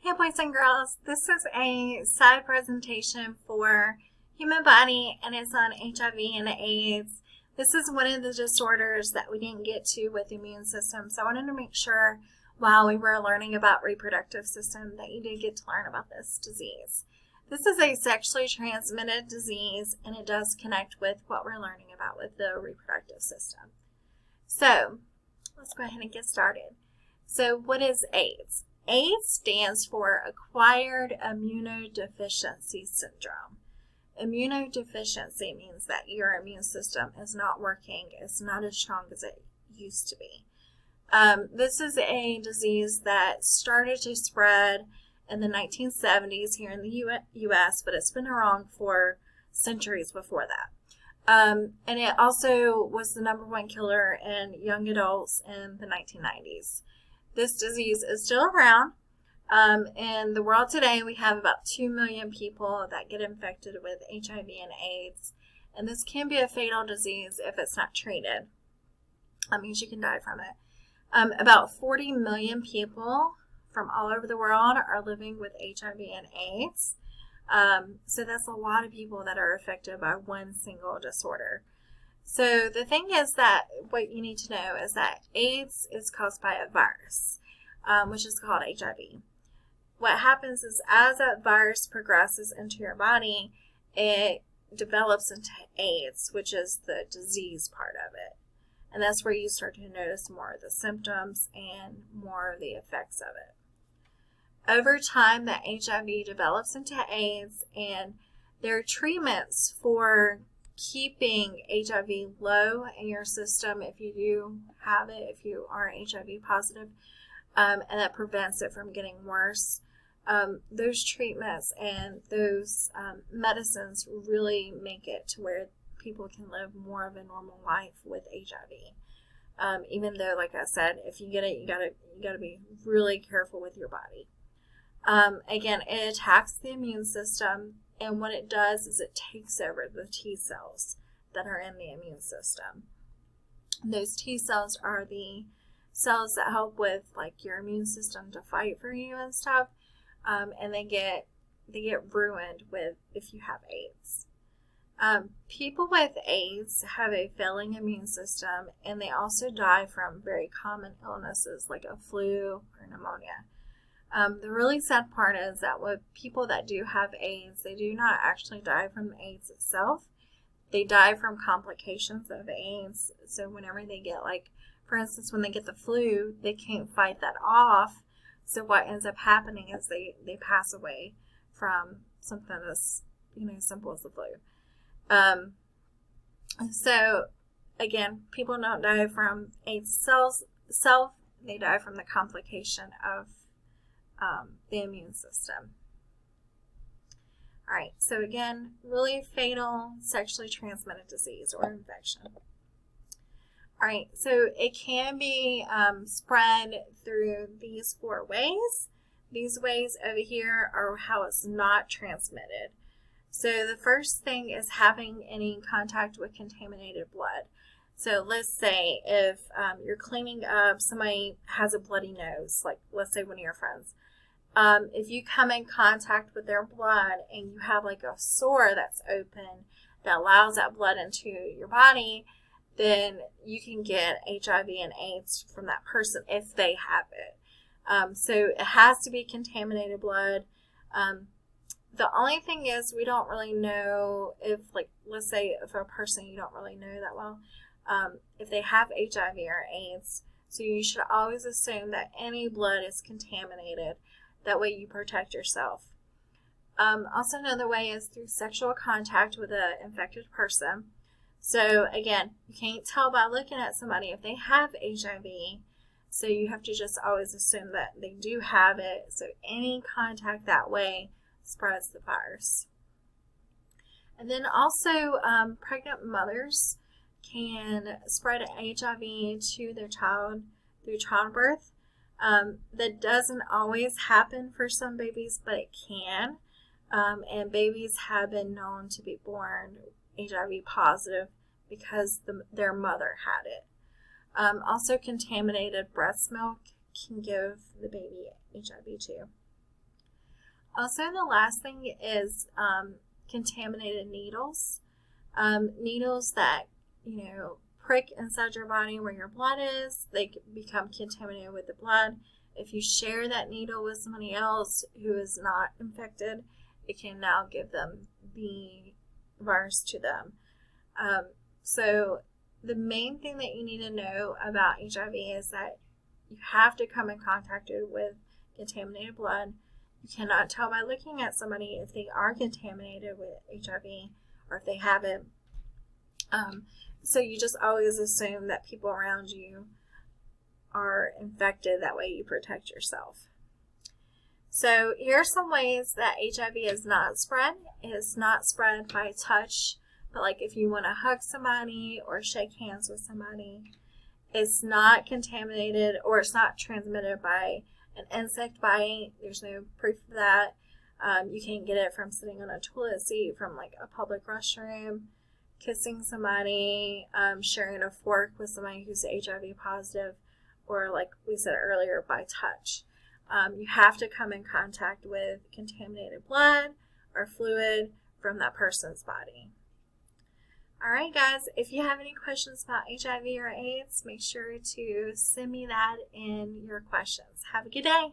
Hey boys and girls, this is a side presentation for human body and it's on HIV and AIDS. This is one of the disorders that we didn't get to with the immune system, so I wanted to make sure while we were learning about reproductive system that you did get to learn about this disease. This is a sexually transmitted disease and it does connect with what we're learning about with the reproductive system. So let's go ahead and get started. So what is AIDS? AIDS stands for Acquired Immunodeficiency Syndrome. Immunodeficiency means that your immune system is not working. It's not as strong as it used to be. This is a disease that started to spread in the 1970s here in the U.S., but it's been around for centuries before that. And it also was the #1 killer in young adults in the 1990s. This disease is still around. In the world today, we have about 2 million people that get infected with HIV and AIDS. And this can be a fatal disease if it's not treated. That means you can die from it. About 40 million people from all over the world are living with HIV and AIDS. So that's a lot of people that are affected by one single disorder. So the thing is that what you need to know is that AIDS is caused by a virus, which is called HIV. What happens is as that virus progresses into your body, it develops into AIDS, which is the disease part of it. And that's where you start to notice more of the symptoms and more of the effects of it. Over time, the HIV develops into AIDS, and there are treatments for keeping HIV low in your system if you do have it, if you are HIV positive, and that prevents it from getting worse. Those treatments and those medicines really make it to where people can live more of a normal life with HIV. Even though, like I said, if you get it, you gotta be really careful with your body. Again, it attacks the immune system. And what it does is it takes over the T cells that are in the immune system. And those T cells are the cells that help with like your immune system to fight for you and stuff. And they get ruined with if you have AIDS. People with AIDS have a failing immune system, and they also die from very common illnesses like a flu or pneumonia. The really sad part is that with people that do have AIDS, they do not actually die from AIDS itself. They die from complications of AIDS. So whenever they get, like, for instance, when they get the flu, they can't fight that off. So what ends up happening is they pass away from something as, simple as the flu. So again, people don't die from AIDS itself. They die from the complication of the immune system. All right, so again, really fatal sexually transmitted disease or infection. All right, so it can be spread through these 4 ways. These ways over here are how it's not transmitted. So the first thing is having any contact with contaminated blood. So let's say if you're cleaning up, somebody has a bloody nose, like let's say one of your friends. If you come in contact with their blood and you have like a sore that's open that allows that blood into your body, then you can get HIV and AIDS from that person if they have it. So it has to be contaminated blood. The only thing is we don't really know if, like, let's say if a person you don't really know that well, if they have HIV or AIDS. So you should always assume that any blood is contaminated. That way you protect yourself. Also another way is through sexual contact with an infected person. So again, you can't tell by looking at somebody if they have HIV. So you have to just always assume that they do have it. So any contact that way spreads the virus. And then also pregnant mothers can spread HIV to their child through childbirth. That doesn't always happen for some babies, but it can. And babies have been known to be born HIV positive because their mother had it. Also, contaminated breast milk can give the baby HIV too. Also, the last thing is contaminated needles. Needles that, prick inside your body where your blood is, they become contaminated with the blood. If you share that needle with somebody else who is not infected, it can now give them the virus to them. So the main thing that you need to know about HIV is that you have to come in contact with contaminated blood. You cannot tell by looking at somebody if they are contaminated with HIV or if they haven't. So you just always assume that people around you are infected. That way you protect yourself. So here are some ways that HIV is not spread. It is not spread by touch, but like if you want to hug somebody or shake hands with somebody. It's not contaminated or it's not transmitted by an insect bite. There's no proof of that. You can get it from sitting on a toilet seat, from like a public restroom, kissing somebody, sharing a fork with somebody who's HIV positive, or like we said earlier, by touch. You have to come in contact with contaminated blood or fluid from that person's body. All right, guys, if you have any questions about HIV or AIDS, make sure to send me that in your questions. Have a good day.